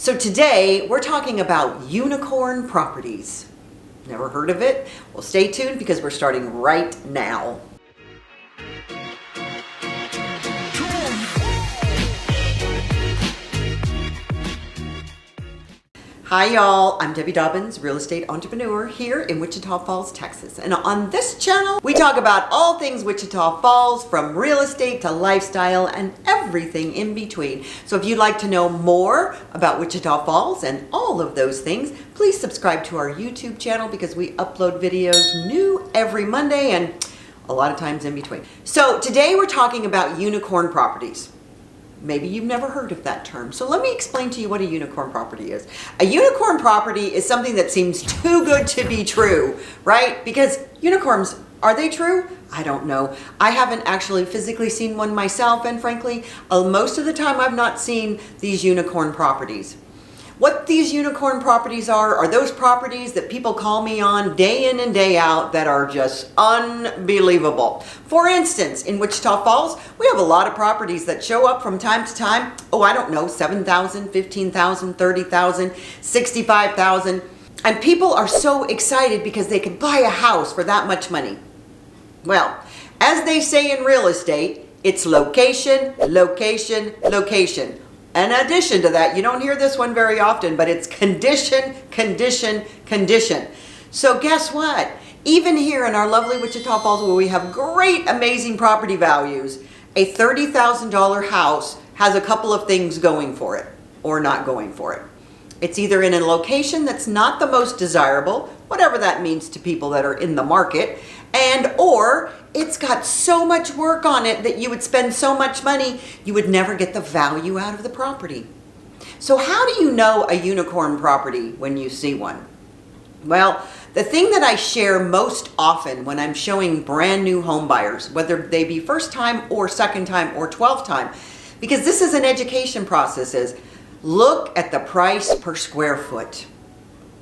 So today we're talking about unicorn properties. Never heard of it? Well, stay tuned because we're starting right now. Hi y'all, I'm Debbie Dobbins, real estate entrepreneur here in Wichita Falls, Texas. And on this channel, we talk about all things Wichita Falls, from real estate to lifestyle and everything in between. So if you'd like to know more about Wichita Falls and all of those things, please subscribe to our YouTube channel because we upload videos new every Monday and a lot of times in between. So today we're talking about unicorn properties. Maybe you've never heard of that term. So let me explain to you what a unicorn property is. A unicorn property is something that seems too good to be true, right? Because unicorns, are they true? I don't know. I haven't actually physically seen one myself, and frankly, most of the time I've not seen these unicorn properties. What these unicorn properties are those properties that people call me on day in and day out that are just unbelievable. For instance, in Wichita Falls, we have a lot of properties that show up from time to time. Oh, I don't know, 7,000, 15,000, 30,000, 65,000. And people are so excited because they can buy a house for that much money. Well, as they say in real estate, it's location, location, location. In addition to that, you don't hear this one very often, but it's condition, condition, condition. So guess what? Even here in our lovely Wichita Falls, where we have great, amazing property values, a $30,000 house has a couple of things going for it or not going for it. It's either in a location that's not the most desirable, whatever that means to people that are in the market, or it's got so much work on it that you would spend so much money, you would never get the value out of the property. So how do you know a unicorn property when you see one? Well, the thing that I share most often when I'm showing brand new home buyers, whether they be first time or second time or 12th time, because this is an education process, is look at the price per square foot.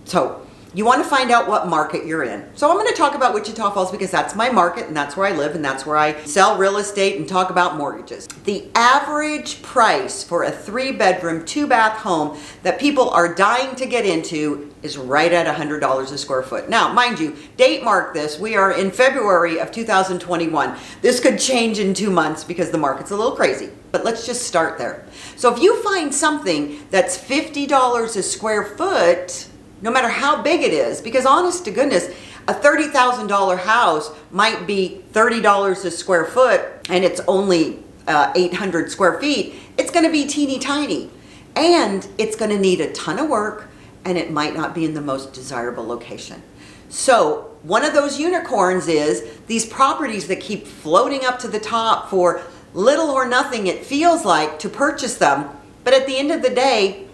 So you want to find out what market you're in. So I'm going to talk about Wichita Falls because that's my market and that's where I live and that's where I sell real estate and talk about mortgages. The average price for a 3-bedroom, 2-bath home that people are dying to get into is right at $100 a square foot. Now, mind you, date mark this. We are in February of 2021. This could change in 2 months because the market's a little crazy. But let's just start there. So if you find something that's $50 a square foot, no matter how big it is, because honest to goodness, a $30,000 house might be $30 a square foot and it's only 800 square feet, it's going to be teeny tiny. And it's going to need a ton of work and it might not be in the most desirable location. So one of those unicorns is these properties that keep floating up to the top for little or nothing, it feels like, to purchase them. But at the end of the day,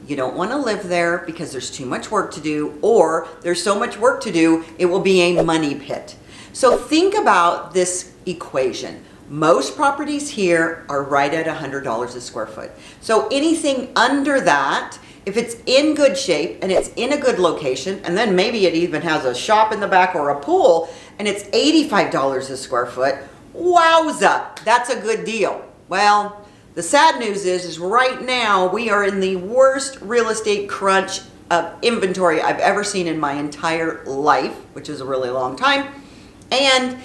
you don't want to live there because there's too much work to do, or there's so much work to do, it will be a money pit. So think about this equation. Most properties here are right at $100 a square foot. So anything under that, if it's in good shape and it's in a good location, and then maybe it even has a shop in the back or a pool, and it's $85 a square foot, wowza, that's a good deal. Well, the sad news is right now we are in the worst real estate crunch of inventory I've ever seen in my entire life, which is a really long time, and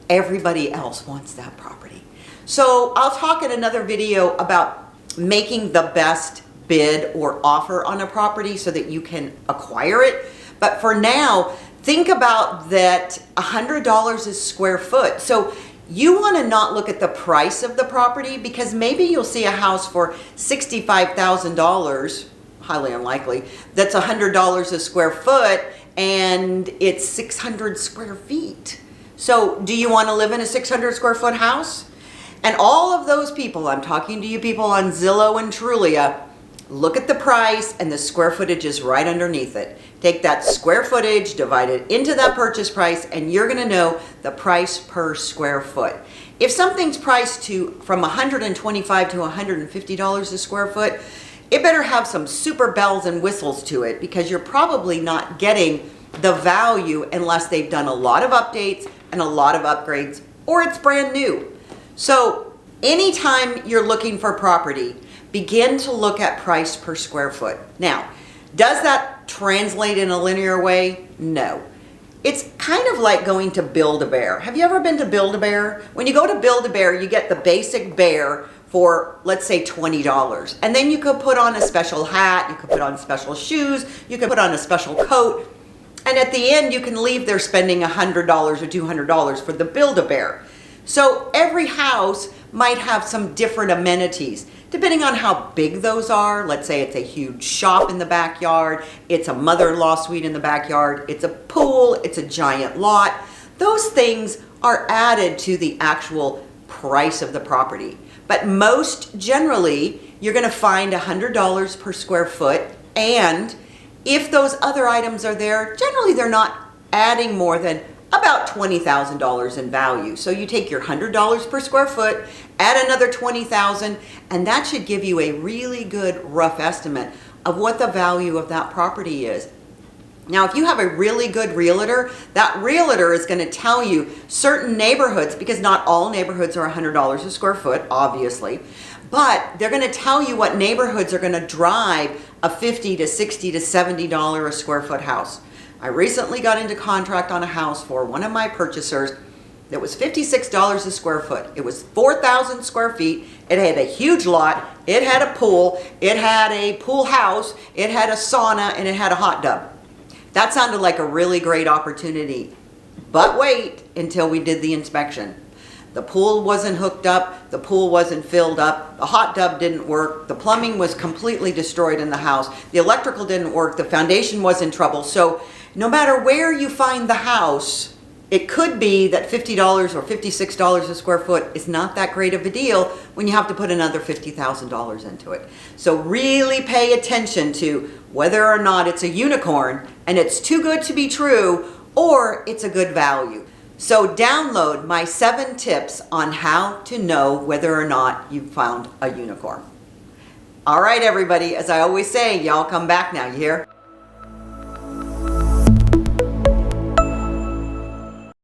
everybody else wants that property. So I'll talk in another video about making the best bid or offer on a property so that you can acquire it. But for now, think about that $100 a square foot. So you want to not look at the price of the property because maybe you'll see a house for $65,000, highly unlikely, that's $100 a square foot and it's 600 square feet. So do you want to live in a 600 square foot house? And all of those people, I'm talking to you people on Zillow and Trulia, look at the price and the square footage is right underneath it. Take that square footage, divide it into that purchase price, and you're going to know the price per square foot. If something's priced from $125 to $150 a square foot, it better have some super bells and whistles to it because you're probably not getting the value unless they've done a lot of updates and a lot of upgrades, or it's brand new. So anytime you're looking for property, begin to look at price per square foot. Now, does that translate in a linear way? No. It's kind of like going to Build-A-Bear. Have you ever been to Build-A-Bear? When you go to Build-A-Bear, you get the basic bear for, let's say, $20. And then you could put on a special hat, you could put on special shoes, you could put on a special coat. And at the end, you can leave there spending $100 or $200 for the Build-A-Bear. So every house might have some different amenities, depending on how big those are. Let's say it's a huge shop in the backyard, it's a mother-in-law suite in the backyard, it's a pool, it's a giant lot. Those things are added to the actual price of the property. But most generally, you're gonna find $100 per square foot, and if those other items are there, generally they're not adding more than about $20,000 in value. So you take your $100 per square foot, add another $20,000, and that should give you a really good rough estimate of what the value of that property is. Now, if you have a really good realtor, that realtor is going to tell you certain neighborhoods, because not all neighborhoods are $100 a square foot, obviously, but they're going to tell you what neighborhoods are going to drive a $50 to $60 to $70 a square foot house. I recently got into contract on a house for one of my purchasers that was $56 a square foot. It was 4,000 square feet. It had a huge lot. It had a pool. It had a pool house. It had a sauna, and it had a hot tub. That sounded like a really great opportunity. But wait until we did the inspection. The pool wasn't hooked up, the pool wasn't filled up, the hot tub didn't work, the plumbing was completely destroyed in the house, the electrical didn't work, the foundation was in trouble. So no matter where you find the house, it could be that $50 or $56 a square foot is not that great of a deal when you have to put another $50,000 into it. So really pay attention to whether or not it's a unicorn and it's too good to be true, or it's a good value. So download my 7 tips on how to know whether or not you've found a unicorn. All right, everybody, as I always say, y'all come back now, you hear?